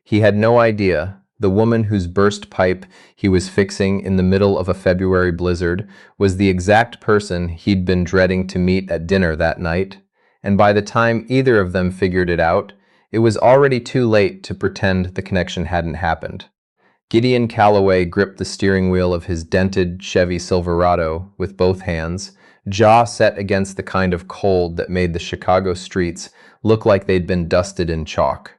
He had no idea the woman whose burst pipe he was fixing in the middle of a February blizzard was the exact person he'd been dreading to meet at dinner that night, and by the time either of them figured it out, it was already too late to pretend the connection hadn't happened. Gideon Callaway gripped the steering wheel of his dented Chevy Silverado with both hands, jaw set against the kind of cold that made the Chicago streets look like they'd been dusted in chalk.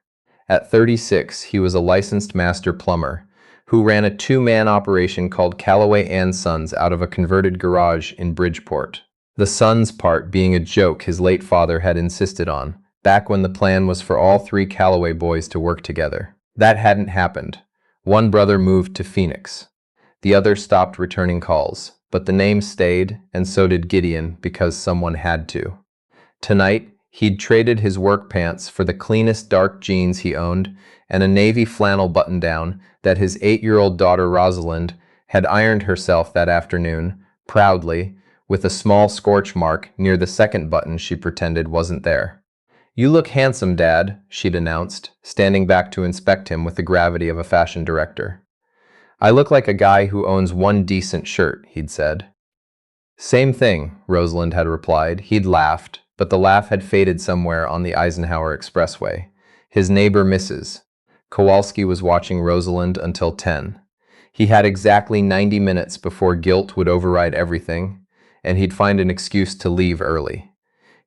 At 36, he was a licensed master plumber who ran a two-man operation called Callaway and Sons out of a converted garage in Bridgeport. The Sons part being a joke his late father had insisted on, back when the plan was for all three Callaway boys to work together. That hadn't happened. One brother moved to Phoenix. The other stopped returning calls, but the name stayed, and so did Gideon because someone had to. Tonight, he'd traded his work pants for the cleanest dark jeans he owned and a navy flannel button-down that his 8-year-old daughter Rosalind had ironed herself that afternoon, proudly, with a small scorch mark near the second button she pretended wasn't there. "You look handsome, Dad," she'd announced, standing back to inspect him with the gravity of a fashion director. "I look like a guy who owns one decent shirt," he'd said. "Same thing," Rosalind had replied. He'd laughed, but the laugh had faded somewhere on the Eisenhower Expressway. His neighbor, Mrs. Kowalski, was watching Rosalind until 10. He had exactly 90 minutes before guilt would override everything, and he'd find an excuse to leave early.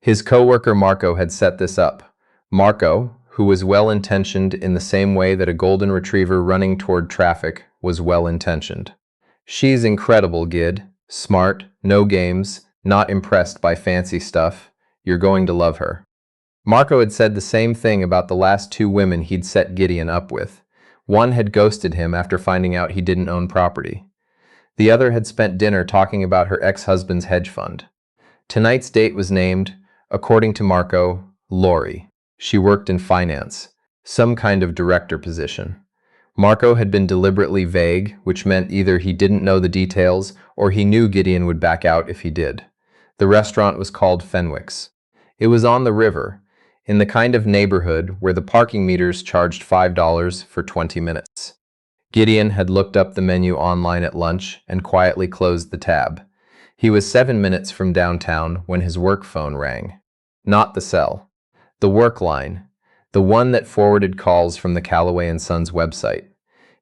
His coworker Marco had set this up. Marco, who was well-intentioned in the same way that a golden retriever running toward traffic was well-intentioned. "She's incredible, Gid. Smart, no games, not impressed by fancy stuff. You're going to love her." Marco had said the same thing about the last two women he'd set Gideon up with. One had ghosted him after finding out he didn't own property. The other had spent dinner talking about her ex-husband's hedge fund. Tonight's date was named, according to Marco, Lori. She worked in finance, some kind of director position. Marco had been deliberately vague, which meant either he didn't know the details or he knew Gideon would back out if he did. The restaurant was called Fenwick's. It was on the river, in the kind of neighborhood where the parking meters charged $5 for 20 minutes. Gideon had looked up the menu online at lunch and quietly closed the tab. He was 7 minutes from downtown when his work phone rang. Not the cell. The work line. The one that forwarded calls from the Callaway and Sons website.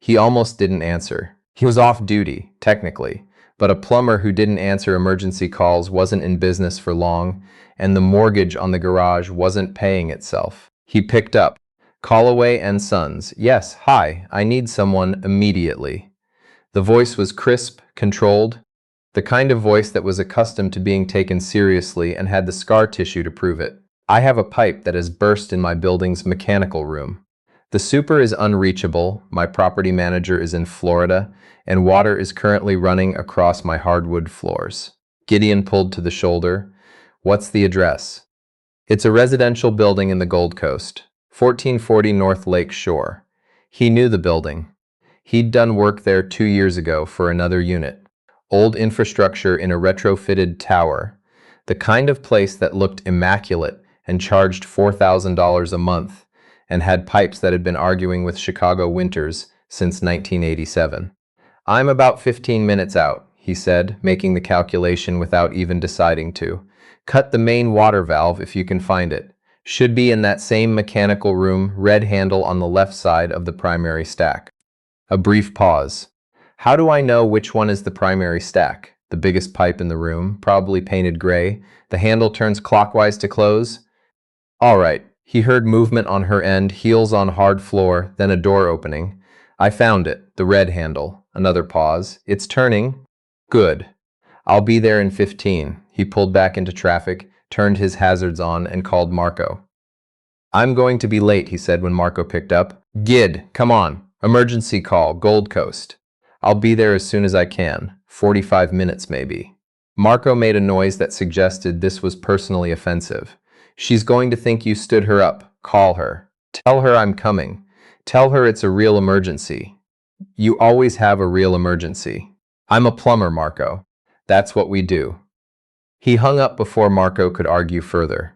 He almost didn't answer. He was off duty, technically, but a plumber who didn't answer emergency calls wasn't in business for long, and the mortgage on the garage wasn't paying itself. He picked up. "Callaway and Sons. Yes, hi, I need someone immediately." The voice was crisp, controlled, the kind of voice that was accustomed to being taken seriously and had the scar tissue to prove it. "I have a pipe that has burst in my building's mechanical room. The super is unreachable, my property manager is in Florida, and water is currently running across my hardwood floors." Gideon pulled to the shoulder. "What's the address?" "It's a residential building in the Gold Coast, 1440 North Lake Shore." He knew the building. He'd done work there 2 years ago for another unit. Old infrastructure in a retrofitted tower. The kind of place that looked immaculate and charged $4,000 a month and had pipes that had been arguing with Chicago winters since 1987. "I'm about 15 minutes out," he said, making the calculation without even deciding to. "Cut the main water valve if you can find it. Should be in that same mechanical room, red handle on the left side of the primary stack." A brief pause. "How do I know which one is the primary stack?" The biggest pipe in the room, probably painted gray. "The handle turns clockwise to close." "All right." He heard movement on her end, heels on hard floor, then a door opening. "I found it, the red handle." Another pause. "It's turning." "Good. I'll be there in 15. He pulled back into traffic, turned his hazards on, and called Marco. "I'm going to be late," he said when Marco picked up. "Gid, come on. Emergency call, Gold Coast." "I'll be there as soon as I can. 45 minutes, maybe." Marco made a noise that suggested this was personally offensive. "She's going to think you stood her up. Call her. Tell her I'm coming. Tell her it's a real emergency." "You always have a real emergency." "I'm a plumber, Marco. That's what we do." He hung up before Marco could argue further.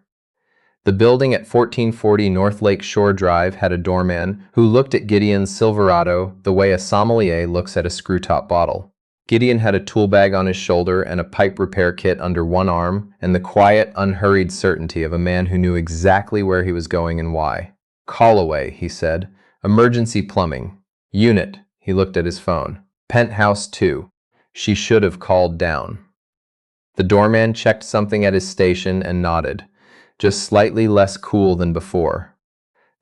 The building at 1440 North Lake Shore Drive had a doorman who looked at Gideon's Silverado the way a sommelier looks at a screw-top bottle. Gideon had a tool bag on his shoulder and a pipe repair kit under one arm, and the quiet, unhurried certainty of a man who knew exactly where he was going and why. "Callaway," he said. "Emergency plumbing. Unit." He looked at his phone. "Penthouse 2. She should have called down." The doorman checked something at his station and nodded, just slightly less cool than before.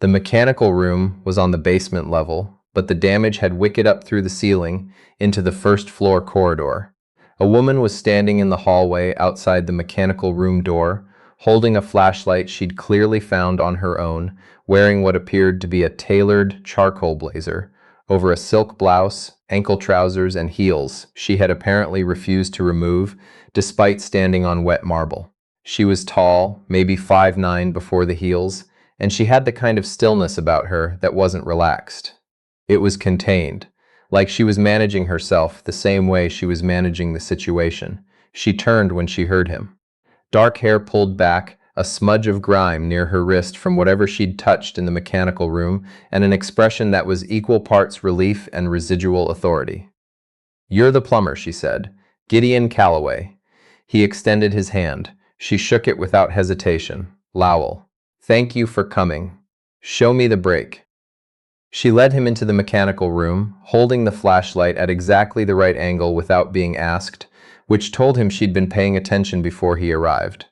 The mechanical room was on the basement level, but the damage had wicked up through the ceiling into the first floor corridor. A woman was standing in the hallway outside the mechanical room door, holding a flashlight she'd clearly found on her own, wearing what appeared to be a tailored charcoal blazer over a silk blouse, ankle trousers, and heels she had apparently refused to remove despite standing on wet marble. She was tall, maybe 5'9" before the heels, and she had the kind of stillness about her that wasn't relaxed. It was contained, like she was managing herself the same way she was managing the situation. She turned when she heard him. Dark hair pulled back, a smudge of grime near her wrist from whatever she'd touched in the mechanical room, and an expression that was equal parts relief and residual authority. "You're the plumber," she said. "Gideon Callaway." He extended his hand. She shook it without hesitation. "Lowell. Thank you for coming. Show me the break." She led him into the mechanical room, holding the flashlight at exactly the right angle without being asked, which told him she'd been paying attention before he arrived.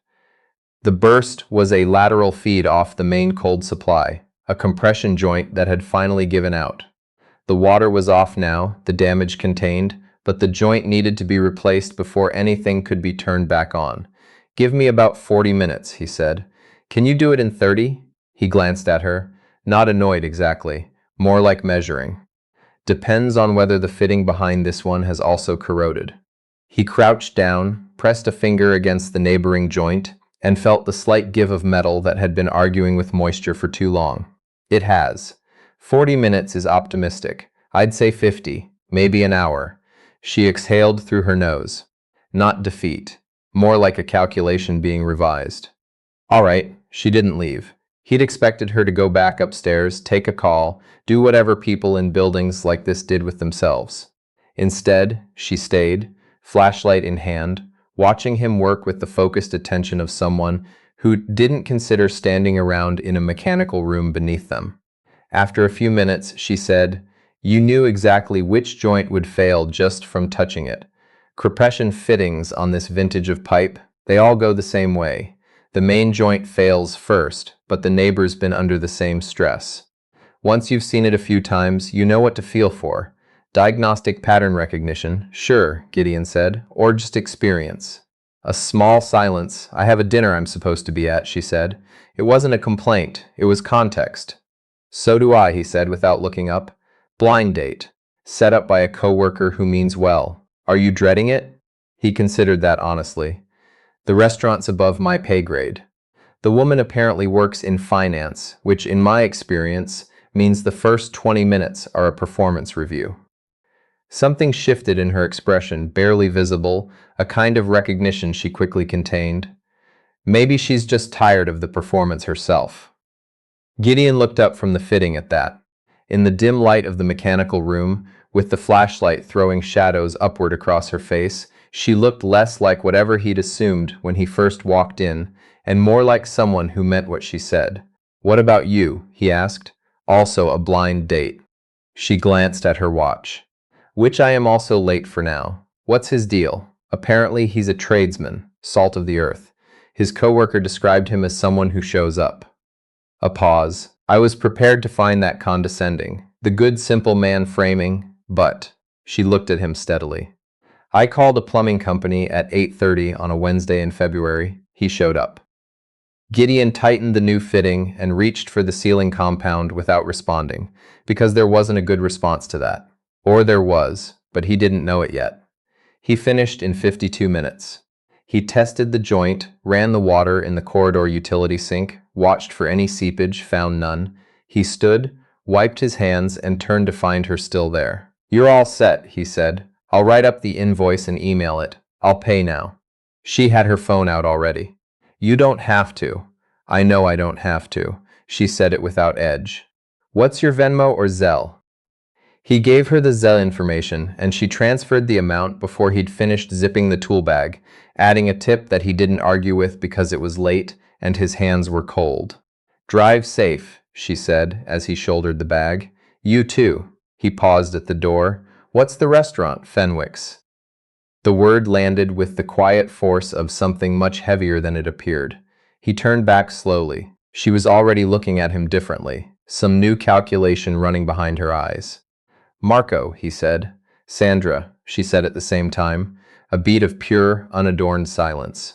The burst was a lateral feed off the main cold supply, a compression joint that had finally given out. The water was off now, the damage contained, but the joint needed to be replaced before anything could be turned back on. "Give me about 40 minutes, he said. "Can you do it in 30? He glanced at her. Not annoyed exactly, more like measuring. "Depends on whether the fitting behind this one has also corroded." He crouched down, pressed a finger against the neighboring joint, and felt the slight give of metal that had been arguing with moisture for too long. "It has. 40 minutes is optimistic. I'd say 50, maybe an hour." She exhaled through her nose. Not defeat, more like a calculation being revised. All right, she didn't leave. He'd expected her to go back upstairs, take a call, do whatever people in buildings like this did with themselves. Instead, she stayed, flashlight in hand, watching him work with the focused attention of someone who didn't consider standing around in a mechanical room beneath them. After a few minutes, she said, "You knew exactly which joint would fail just from touching it. Compression fittings on this vintage of pipe, they all go the same way. The main joint fails first, but the neighbor's been under the same stress. Once you've seen it a few times, you know what to feel for. Diagnostic pattern recognition, sure," Gideon said, "or just experience." A small silence. "I have a dinner I'm supposed to be at," she said. It wasn't a complaint, it was context. "So do I," he said without looking up. "Blind date. Set up by a coworker who means well. Are you dreading it?" He considered that honestly. "The restaurant's above my pay grade." The woman apparently works in finance, which in my experience means the first 20 minutes are a performance review. Something shifted in her expression, barely visible, a kind of recognition she quickly contained. Maybe she's just tired of the performance herself. Gideon looked up from the fitting at that. In the dim light of the mechanical room, with the flashlight throwing shadows upward across her face, she looked less like whatever he'd assumed when he first walked in, and more like someone who meant what she said. "What about you?" he asked. "Also a blind date." She glanced at her watch. "Which I am also late for now. What's his deal?" "Apparently he's a tradesman, salt of the earth." His coworker described him as someone who shows up. A pause. "I was prepared to find that condescending. The good simple man framing, but..." She looked at him steadily. "I called a plumbing company at 8:30 on a Wednesday in February. He showed up." Gideon tightened the new fitting and reached for the ceiling compound without responding, because there wasn't a good response to that. Or there was, but he didn't know it yet. He finished in 52 minutes. He tested the joint, ran the water in the corridor utility sink, watched for any seepage, found none. He stood, wiped his hands, and turned to find her still there. "You're all set," he said. "I'll write up the invoice and email it. I'll pay now." She had her phone out already. "You don't have to. I know I don't have to. She said it without edge. What's your Venmo or Zelle? He gave her the Zelle information, and she transferred the amount before he'd finished zipping the tool bag, adding a tip that he didn't argue with because it was late and his hands were cold. Drive safe, she said as he shouldered the bag. You too. He paused at the door. What's the restaurant? Fenwick's. The word landed with the quiet force of something much heavier than it appeared. He turned back slowly. She was already looking at him differently, some new calculation running behind her eyes. Marco, he said. Sandra, she said at the same time, a beat of pure, unadorned silence.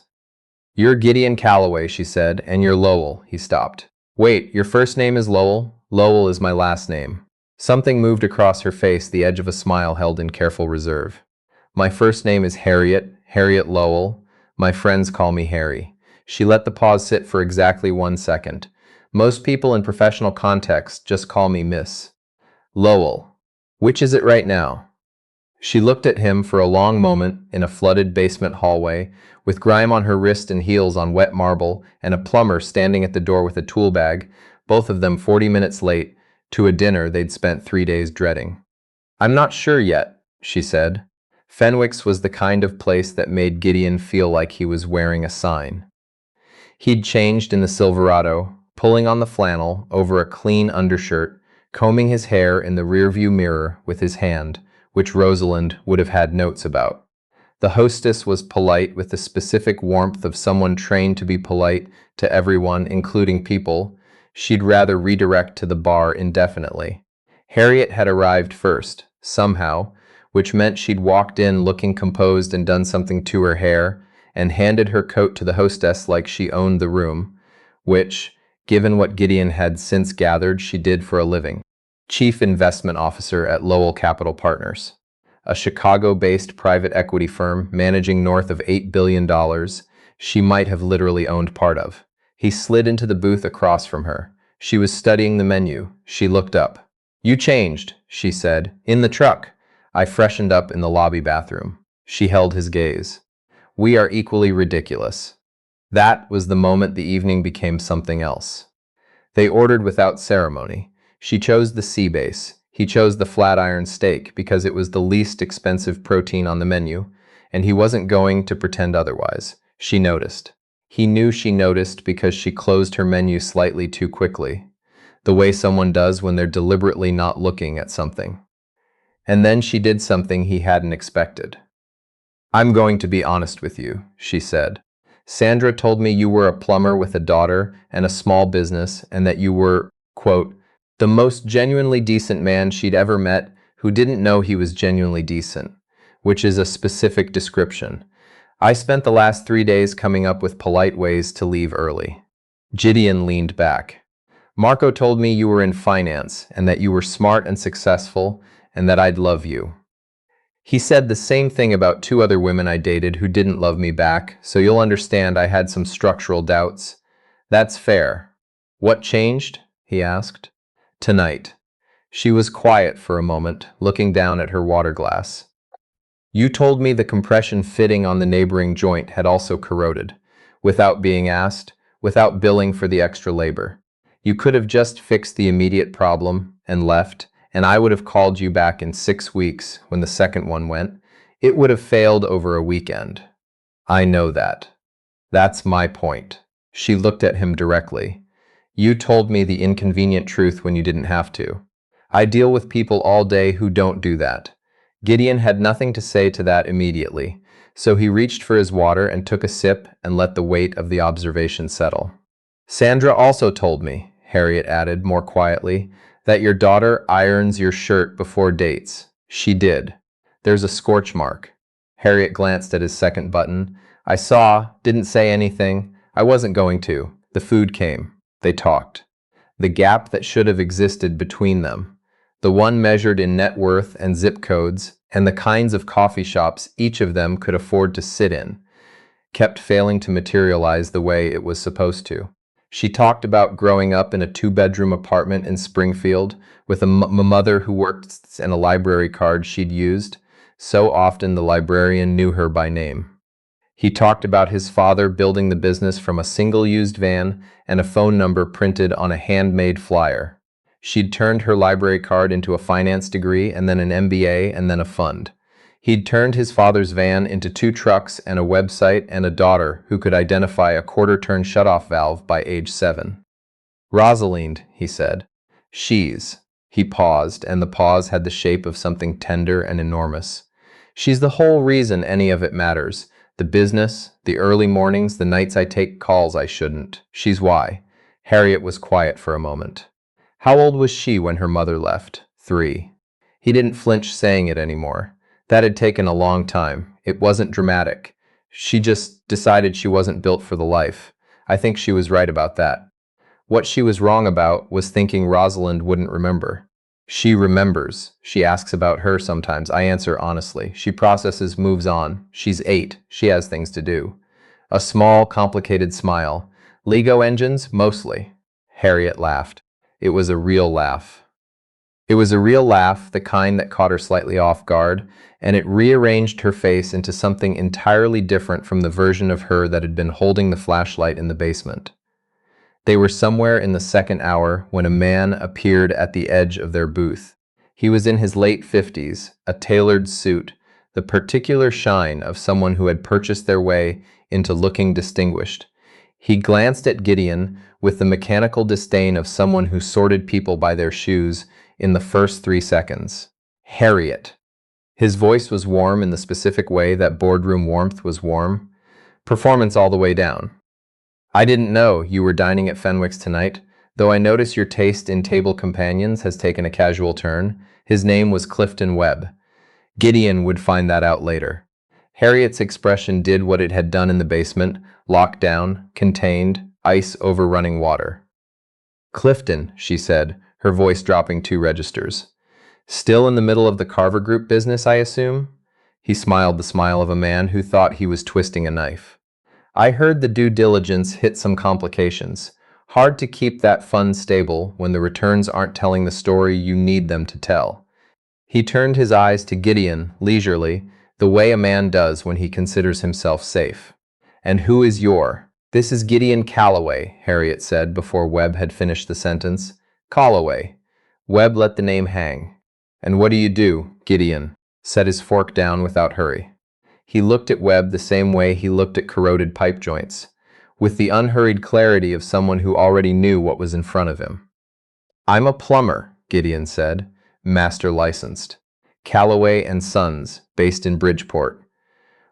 You're Gideon Callaway, she said, and you're Lowell, he stopped. Wait, your first name is Lowell? Lowell is my last name. Something moved across her face, the edge of a smile held in careful reserve. My first name is Harriet Lowell. My friends call me Harry. She let the pause sit for exactly 1 second. Most people in professional context just call me Miss Lowell. Which is it right now? She looked at him for a long moment in a flooded basement hallway, with grime on her wrist and heels on wet marble, and a plumber standing at the door with a tool bag, both of them 40 minutes late, to a dinner they'd spent 3 days dreading. I'm not sure yet, she said. Fenwick's was the kind of place that made Gideon feel like he was wearing a sign. He'd changed in the Silverado, pulling on the flannel over a clean undershirt, combing his hair in the rearview mirror with his hand, which Rosalind would have had notes about. The hostess was polite with the specific warmth of someone trained to be polite to everyone, including people she'd rather redirect to the bar indefinitely. Harriet had arrived first, somehow, which meant she'd walked in looking composed and done something to her hair, and handed her coat to the hostess like she owned the room, which, given what Gideon had since gathered, she did for a living. Chief Investment Officer at Lowell Capital Partners, a Chicago-based private equity firm managing north of $8 billion she might have literally owned part of. He slid into the booth across from her. She was studying the menu. She looked up. You changed, she said. In the truck. I freshened up in the lobby bathroom. She held his gaze. We are equally ridiculous. That was the moment the evening became something else. They ordered without ceremony. She chose the sea base. He chose the flat iron steak because it was the least expensive protein on the menu, and he wasn't going to pretend otherwise. She noticed. He knew she noticed because she closed her menu slightly too quickly, the way someone does when they're deliberately not looking at something. And then she did something he hadn't expected. I'm going to be honest with you, she said. Sandra told me you were a plumber with a daughter and a small business, and that you were, quote, the most genuinely decent man she'd ever met who didn't know he was genuinely decent, which is a specific description. I spent the last 3 days coming up with polite ways to leave early. Gideon leaned back. Marco told me you were in finance and that you were smart and successful and that I'd love you. He said the same thing about 2 other women I dated who didn't love me back, so you'll understand I had some structural doubts. That's fair. What changed? He asked. Tonight. She was quiet for a moment, looking down at her water glass. You told me the compression fitting on the neighboring joint had also corroded, without being asked, without billing for the extra labor. You could have just fixed the immediate problem and left, and I would have called you back in 6 weeks when the second one went. It would have failed over a weekend. I know that. That's my point. She looked at him directly. You told me the inconvenient truth when you didn't have to. I deal with people all day who don't do that. Gideon had nothing to say to that immediately, so he reached for his water and took a sip and let the weight of the observation settle. Sandra also told me, Harriet added more quietly, that your daughter irons your shirt before dates. She did. There's a scorch mark. Harriet glanced at his second button. I saw, didn't say anything. I wasn't going to. The food came. They talked. The gap that should have existed between them, the one measured in net worth and zip codes, and the kinds of coffee shops each of them could afford to sit in, kept failing to materialize the way it was supposed to. She talked about growing up in a 2-bedroom apartment in Springfield with a mother who worked and a library card she'd used. So often the librarian knew her by name. He talked about his father building the business from a single used van and a phone number printed on a handmade flyer. She'd turned her library card into a finance degree and then an MBA and then a fund. He'd turned his father's van into 2 trucks and a website and a daughter who could identify a quarter-turn shutoff valve by age 7. Rosalind, he said. She's. He paused, and the pause had the shape of something tender and enormous. She's the whole reason any of it matters. The business, the early mornings, the nights I take calls I shouldn't. She's why. Harriet was quiet for a moment. How old was she when her mother left? 3. He didn't flinch saying it anymore. That had taken a long time. It wasn't dramatic. She just decided she wasn't built for the life. I think she was right about that. What she was wrong about was thinking Rosalind wouldn't remember. She remembers. She asks about her sometimes. I answer honestly. She processes, moves on. She's 8. She has things to do. A small, complicated smile. Lego engines? Mostly. Harriet laughed. It was a real laugh. It was a real laugh, the kind that caught her slightly off guard, and it rearranged her face into something entirely different from the version of her that had been holding the flashlight in the basement. They were somewhere in the second hour when a man appeared at the edge of their booth. He was in his late 50s, a tailored suit, the particular shine of someone who had purchased their way into looking distinguished. He glanced at Gideon with the mechanical disdain of someone who sorted people by their shoes in the first 3 seconds. Harriet. His voice was warm in the specific way that boardroom warmth was warm. Performance all the way down. I didn't know you were dining at Fenwick's tonight, though I notice your taste in table companions has taken a casual turn. His name was Clifton Webb. Gideon would find that out later. Harriet's expression did what it had done in the basement, locked down, contained, ice over running water. Clifton, she said, her voice dropping 2 registers. Still in the middle of the Carver Group business, I assume? He smiled the smile of a man who thought he was twisting a knife. I heard the due diligence hit some complications. Hard to keep that fund stable when the returns aren't telling the story you need them to tell. He turned his eyes to Gideon, leisurely, the way a man does when he considers himself safe. And who is your? This is Gideon Callaway, Harriet said before Webb had finished the sentence. Callaway. Webb let the name hang. And what do you do? Gideon set his fork down without hurry. He looked at Webb the same way he looked at corroded pipe joints, with the unhurried clarity of someone who already knew what was in front of him. I'm a plumber, Gideon said, master licensed. Callaway and Sons, based in Bridgeport.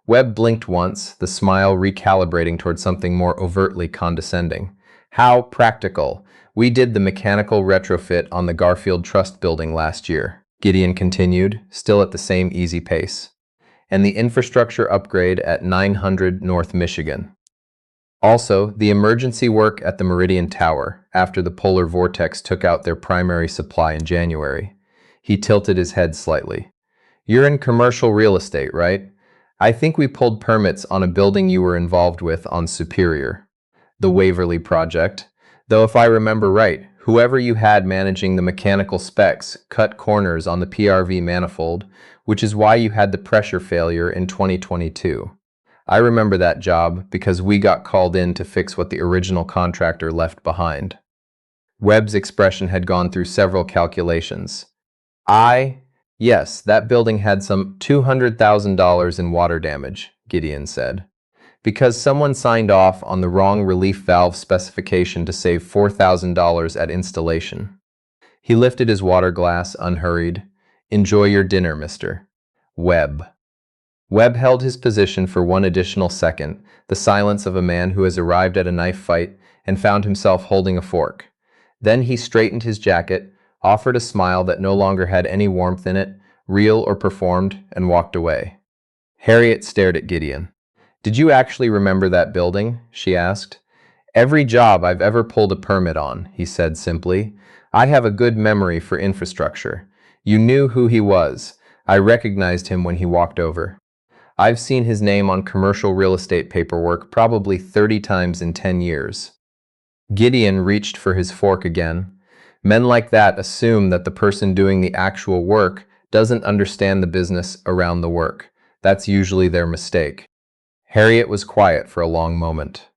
Webb blinked once, the smile recalibrating toward something more overtly condescending. How practical. We did the mechanical retrofit on the Garfield Trust building last year, Gideon continued, still at the same easy pace. And the infrastructure upgrade at 900 North Michigan. Also, the emergency work at the Meridian Tower after the polar vortex took out their primary supply in January. He tilted his head slightly. You're in commercial real estate, right? I think we pulled permits on a building you were involved with on Superior. The Waverly Project. Though if I remember right, whoever you had managing the mechanical specs cut corners on the PRV manifold, which is why you had the pressure failure in 2022. I remember that job because we got called in to fix what the original contractor left behind. Webb's expression had gone through several calculations. Yes, that building had some $200,000 in water damage, Gideon said. Because someone signed off on the wrong relief valve specification to save $4,000 at installation. He lifted his water glass, unhurried. Enjoy your dinner, Mr. Webb. Webb held his position for one additional second, the silence of a man who has arrived at a knife fight and found himself holding a fork. Then he straightened his jacket, offered a smile that no longer had any warmth in it, real or performed, and walked away. Harriet stared at Gideon. Did you actually remember that building? She asked. Every job I've ever pulled a permit on, he said simply. I have a good memory for infrastructure. You knew who he was. I recognized him when he walked over. I've seen his name on commercial real estate paperwork probably 30 times in 10 years. Gideon reached for his fork again. Men like that assume that the person doing the actual work doesn't understand the business around the work. That's usually their mistake. Harriet was quiet for a long moment.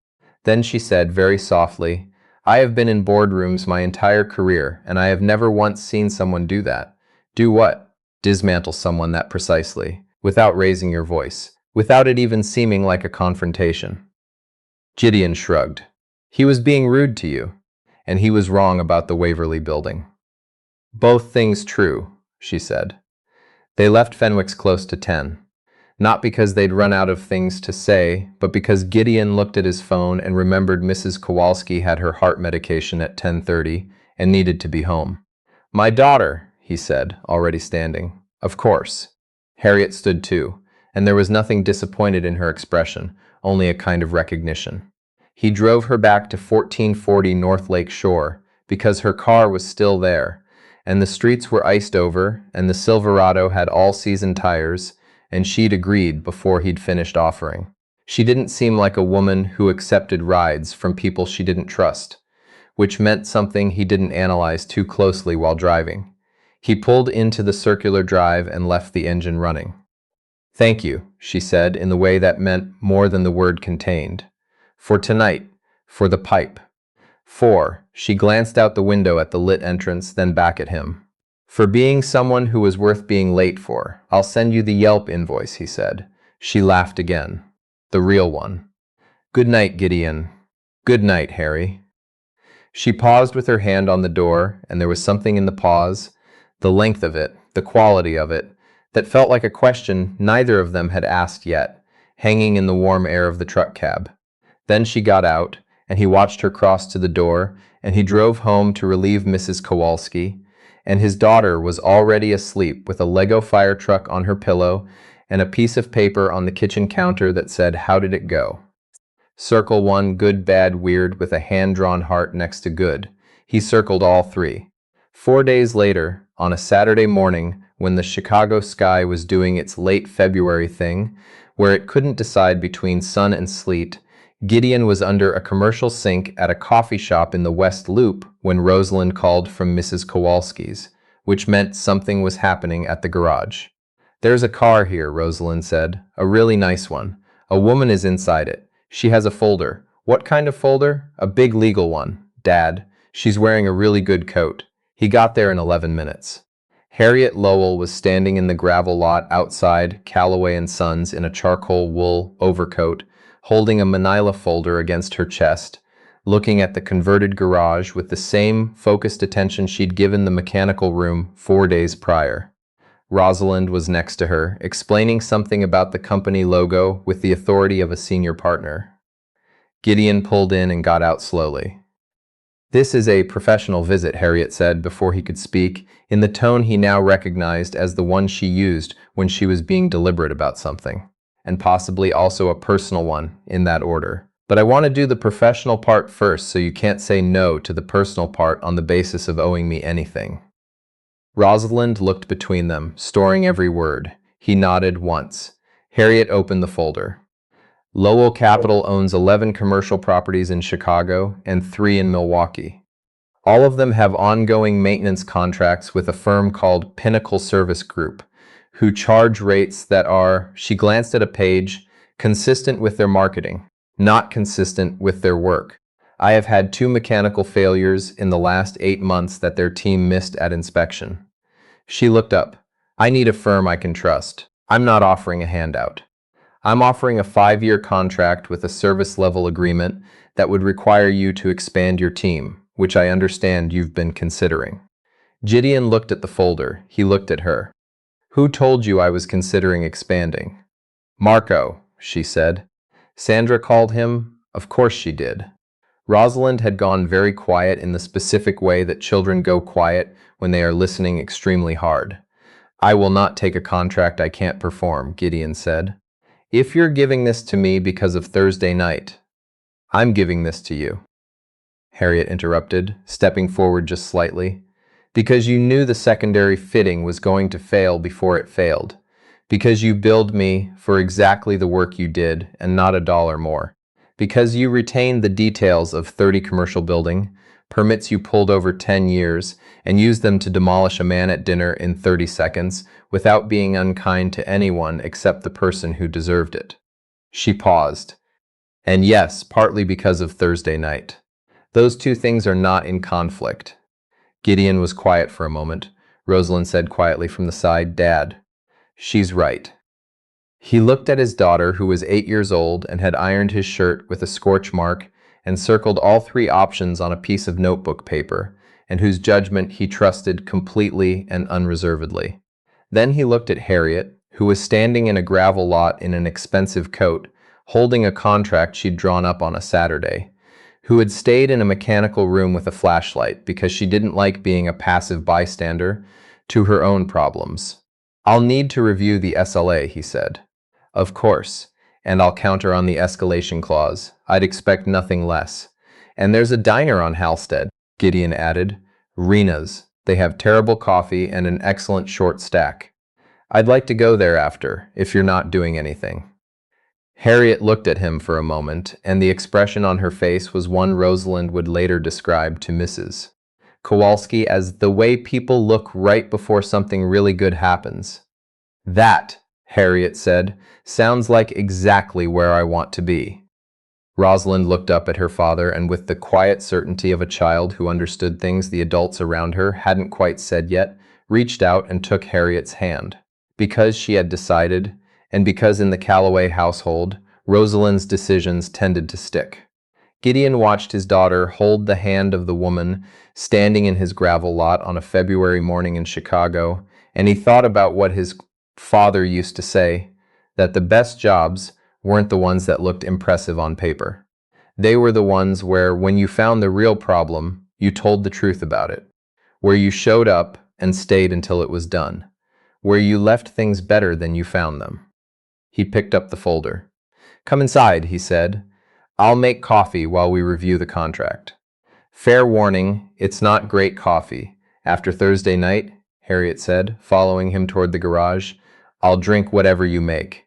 Then she said very softly, I have been in boardrooms my entire career, and I have never once seen someone do that. Do what? Dismantle someone that precisely, without raising your voice, without it even seeming like a confrontation. Gideon shrugged. He was being rude to you, and he was wrong about the Waverly Building. Both things true, she said. They left Fenwick's close to 10. Not because they'd run out of things to say, but because Gideon looked at his phone and remembered Mrs. Kowalski had her heart medication at 10:30 and needed to be home. My daughter, he said, already standing. Of course. Harriet stood too, and there was nothing disappointed in her expression, only a kind of recognition. He drove her back to 1440 North Lake Shore because her car was still there, and the streets were iced over, and the Silverado had all-season tires, and she'd agreed before he'd finished offering. She didn't seem like a woman who accepted rides from people she didn't trust, which meant something he didn't analyze too closely while driving. He pulled into the circular drive and left the engine running. Thank you, she said in the way that meant more than the word contained. For tonight, for the pipe. She glanced out the window at the lit entrance, then back at him. For being someone who was worth being late for. I'll send you the Yelp invoice, he said. She laughed again. The real one. Good night, Gideon. Good night, Harry. She paused with her hand on the door, and there was something in the pause, the length of it, the quality of it, that felt like a question neither of them had asked yet, hanging in the warm air of the truck cab. Then she got out, and he watched her cross to the door, and he drove home to relieve Mrs. Kowalski, and his daughter was already asleep with a Lego fire truck on her pillow and a piece of paper on the kitchen counter that said, How did it go? Circle 1, good, bad, weird, with a hand-drawn heart next to good. He circled all 3. 4 days later, on a Saturday morning, when the Chicago sky was doing its late February thing, where it couldn't decide between sun and sleet, Gideon was under a commercial sink at a coffee shop in the West Loop when Rosalind called from Mrs. Kowalski's, which meant something was happening at the garage. There's a car here, Rosalind said. A really nice one. A woman is inside it. She has a folder. What kind of folder? A big legal one. Dad, she's wearing a really good coat. He got there in 11 minutes. Harriet Lowell was standing in the gravel lot outside Callaway and Sons in a charcoal wool overcoat, holding a manila folder against her chest, looking at the converted garage with the same focused attention she'd given the mechanical room 4 days prior. Rosalind was next to her, explaining something about the company logo with the authority of a senior partner. Gideon pulled in and got out slowly. This is a professional visit, Harriet said before he could speak, in the tone he now recognized as the one she used when she was being deliberate about something, and possibly also a personal one, in that order. But I want to do the professional part first, so you can't say no to the personal part on the basis of owing me anything. Rosalind looked between them, storing every word. He nodded once. Harriet opened the folder. Lowell Capital owns 11 commercial properties in Chicago and 3 in Milwaukee. All of them have ongoing maintenance contracts with a firm called Pinnacle Service Group, who charge rates that are, she glanced at a page, consistent with their marketing, not consistent with their work. I have had 2 mechanical failures in the last 8 months that their team missed at inspection. She looked up. I need a firm I can trust. I'm not offering a handout. I'm offering a 5-year contract with a service level agreement that would require you to expand your team, which I understand you've been considering. Gideon looked at the folder. He looked at her. Who told you I was considering expanding? Marco, she said. Sandra called him? Of course she did. Rosalind had gone very quiet in the specific way that children go quiet when they are listening extremely hard. I will not take a contract I can't perform, Gideon said. If you're giving this to me because of Thursday night, I'm giving this to you. Harriet interrupted, stepping forward just slightly. Because you knew the secondary fitting was going to fail before it failed. Because you billed me for exactly the work you did and not $1 more. Because you retained the details of 30 commercial building, permits you pulled over 10 years, and used them to demolish a man at dinner in 30 seconds without being unkind to anyone except the person who deserved it. She paused. And yes, partly because of Thursday night. Those two things are not in conflict. Gideon was quiet for a moment. Rosalind said quietly from the side, "Dad, she's right." He looked at his daughter, who was 8 years old and had ironed his shirt with a scorch mark and circled all three options on a piece of notebook paper, and whose judgment he trusted completely and unreservedly. Then he looked at Harriet, who was standing in a gravel lot in an expensive coat, holding a contract she'd drawn up on a Saturday, who had stayed in a mechanical room with a flashlight because she didn't like being a passive bystander to her own problems. "I'll need to review the SLA," he said. "Of course, and I'll counter on the escalation clause. I'd expect nothing less. And there's a diner on Halsted," Gideon added. "Rena's. They have terrible coffee and an excellent short stack. I'd like to go there after, if you're not doing anything." Harriet looked at him for a moment, and the expression on her face was one Rosalind would later describe to Mrs. Kowalski as the way people look right before something really good happens. "That," Harriet said, "sounds like exactly where I want to be." Rosalind looked up at her father, and with the quiet certainty of a child who understood things the adults around her hadn't quite said yet, reached out and took Harriet's hand. Because she had decided, and because in the Callaway household, Rosalind's decisions tended to stick. Gideon watched his daughter hold the hand of the woman standing in his gravel lot on a February morning in Chicago, and he thought about what his father used to say, that the best jobs weren't the ones that looked impressive on paper. They were the ones where, when you found the real problem, you told the truth about it, where you showed up and stayed until it was done, where you left things better than you found them. He picked up the folder. "Come inside," he said. "I'll make coffee while we review the contract." "Fair warning, it's not great coffee. After Thursday night," Harriet said, following him toward the garage, "I'll drink whatever you make."